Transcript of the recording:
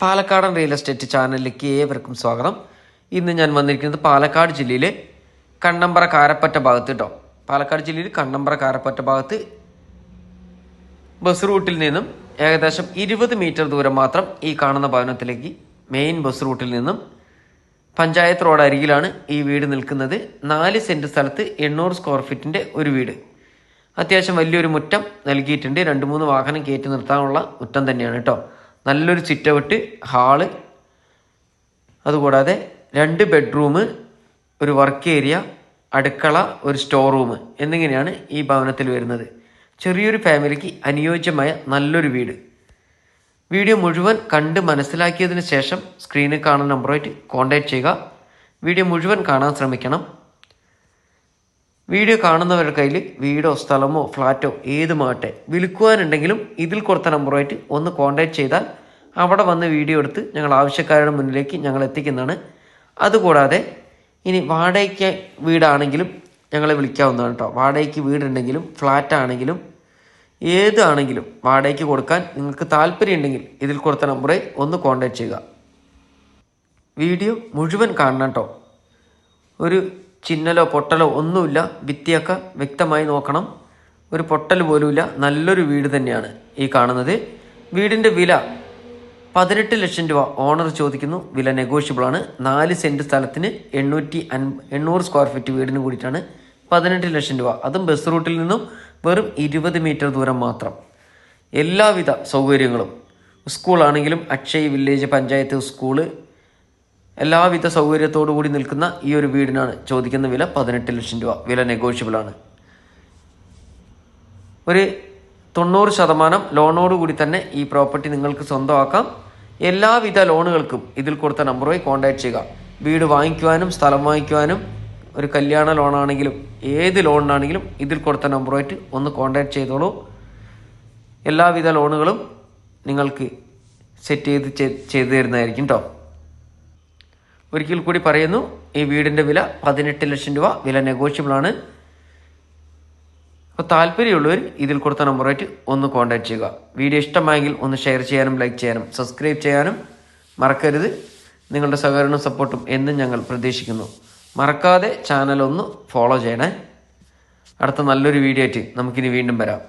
പാലക്കാടൻ real estate ചാനലിലേക്ക് ഏവർക്കും സ്വാഗതം. ഇന്ന് ഞാൻ വന്നിരിക്കുന്നത് പാലക്കാട് ജില്ലയിലെ കണ്ണമ്പ്ര കാരപ്പറ്റ ഭാഗത്ത് കേട്ടോ. പാലക്കാട് ജില്ലയിൽ കണ്ണമ്പ്ര കാരപ്പറ്റ ഭാഗത്ത് ബസ് റൂട്ടിൽ നിന്നും ഏകദേശം 20 മീറ്റർ ദൂരം മാത്രം ഈ കാണുന്ന ഭവനത്തിലേക്ക് മെയിൻ ബസ് റൂട്ടിൽ നിന്നും പഞ്ചായത്ത് റോഡ് അരികിലാണ് ഈ വീട് നിൽക്കുന്നത്. 4 സെൻറ്റ് സ്ഥലത്ത് 800 സ്ക്വയർ ഫീറ്റിൻ്റെ ഒരു വീട്. അത്യാവശ്യം വലിയൊരു മുറ്റം നൽകിയിട്ടുണ്ട്. 2-3 വാഹനം കയറ്റി നിർത്താനുള്ള മുറ്റം തന്നെയാണ് കേട്ടോ. നല്ലൊരു സിറ്റൗട്ട്, ഹാള്, അതുകൂടാതെ 2 ബെഡ്റൂം, ഒരു വർക്ക് ഏരിയ, അടുക്കള, ഒരു സ്റ്റോർ റൂം എന്നിങ്ങനെയാണ് ഈ ഭവനത്തിൽ വരുന്നത്. ചെറിയൊരു ഫാമിലിക്ക് അനുയോജ്യമായ നല്ലൊരു വീട്. വീഡിയോ മുഴുവൻ കണ്ട് മനസ്സിലാക്കിയതിന് ശേഷം സ്ക്രീനിൽ കാണുന്ന നമ്പറുമായിട്ട് കോൺടാക്ട് ചെയ്യുക. വീഡിയോ മുഴുവൻ കാണാൻ ശ്രമിക്കണം. വീഡിയോ കാണുന്നവരുടെ കയ്യിൽ വീടോ സ്ഥലമോ ഫ്ലാറ്റോ ഏതുമാകട്ടെ വിൽക്കുവാനുണ്ടെങ്കിലും ഇതിൽ കൊടുത്ത നമ്പറുമായിട്ട് ഒന്ന് കോൺടാക്ട് ചെയ്താൽ അവിടെ വന്ന് വീഡിയോ എടുത്ത് ഞങ്ങൾ ആവശ്യക്കാരുടെ മുന്നിലേക്ക് ഞങ്ങൾ എത്തിക്കുന്നതാണ്. അതുകൂടാതെ ഇനി വാടകയ്ക്ക് വീടാണെങ്കിലും ഞങ്ങളെ വിളിക്കാവുന്നതാണ് കേട്ടോ. വാടകയ്ക്ക് വീടുണ്ടെങ്കിലും ഫ്ലാറ്റ് ആണെങ്കിലും ഏതാണെങ്കിലും വാടകയ്ക്ക് കൊടുക്കാൻ നിങ്ങൾക്ക് താല്പര്യം ഉണ്ടെങ്കിൽ ഇതിൽ കൊടുത്ത നമ്പറെ ഒന്ന് കോൺടാക്ട് ചെയ്യുക. വീഡിയോ മുഴുവൻ കാണണം കേട്ടോ. ഒരു ചിന്നലോ പൊട്ടലോ ഒന്നുമില്ല. ഭിത്തിയൊക്കെ വ്യക്തമായി നോക്കണം. ഒരു പൊട്ടൽ പോലുമില്ല. നല്ലൊരു വീട് തന്നെയാണ് ഈ കാണുന്നത്. വീടിൻ്റെ വില 18 ലക്ഷം രൂപ ഓണർ ചോദിക്കുന്നു. വില നെഗോഷ്യബിളാണ്. 4 സെൻറ്റ് സ്ഥലത്തിന് 800 സ്ക്വയർ ഫീറ്റ് വീടിന് കൂടിയിട്ടാണ് 18 ലക്ഷം രൂപ. അതും ബസ് റൂട്ടിൽ നിന്നും വെറും 20 മീറ്റർ ദൂരം മാത്രം. എല്ലാവിധ സൗകര്യങ്ങളും, സ്കൂളാണെങ്കിലും അക്ഷയ് വില്ലേജ് പഞ്ചായത്ത് സ്കൂള്, എല്ലാവിധ സൗകര്യത്തോടു കൂടി നിൽക്കുന്ന ഈ ഒരു വീടിനാണ് ചോദിക്കുന്ന വില 18 ലക്ഷം രൂപ. വില നെഗോഷ്യബിളാണ്. ഒരു 90% ലോണോട് കൂടി തന്നെ ഈ പ്രോപ്പർട്ടി നിങ്ങൾക്ക് സ്വന്തമാക്കാം. എല്ലാവിധ ലോണുകൾക്കും ഇതിൽ കൊടുത്ത നമ്പറുമായി കോൺടാക്ട് ചെയ്യുക. വീട് വാങ്ങിക്കുവാനും സ്ഥലം വാങ്ങിക്കുവാനും ഒരു കല്യാണ ലോണാണെങ്കിലും ഏത് ലോണിനാണെങ്കിലും ഇതിൽ കൊടുത്ത നമ്പറുമായിട്ട് ഒന്ന് കോൺടാക്ട് ചെയ്തോളൂ. എല്ലാവിധ ലോണുകളും നിങ്ങൾക്ക് സെറ്റ് ചെയ്ത് തരുന്നതായിരിക്കും കേട്ടോ. ഒരിക്കൽ കൂടി പറയുന്നു, ഈ വീടിൻ്റെ വില 18 ലക്ഷം രൂപ. വില നെഗോഷ്യബിളാണ്. അപ്പോൾ താല്പര്യമുള്ളവർ ഇതിൽ കൊടുത്ത നമ്പറായിട്ട് ഒന്ന് കോൺടാക്ട് ചെയ്യുക. വീഡിയോ ഇഷ്ടമായെങ്കിൽ ഒന്ന് ഷെയർ ചെയ്യാനും ലൈക്ക് ചെയ്യാനും സബ്സ്ക്രൈബ് ചെയ്യാനും മറക്കരുത്. നിങ്ങളുടെ സഹകരണവും സപ്പോർട്ടും എന്നും ഞങ്ങൾ പ്രതീക്ഷിക്കുന്നു. മറക്കാതെ ചാനൽ ഒന്ന് ഫോളോ ചെയ്യണേ. അടുത്ത നല്ലൊരു വീഡിയോ ആയിട്ട് നമുക്കിനി വീണ്ടും വരാം.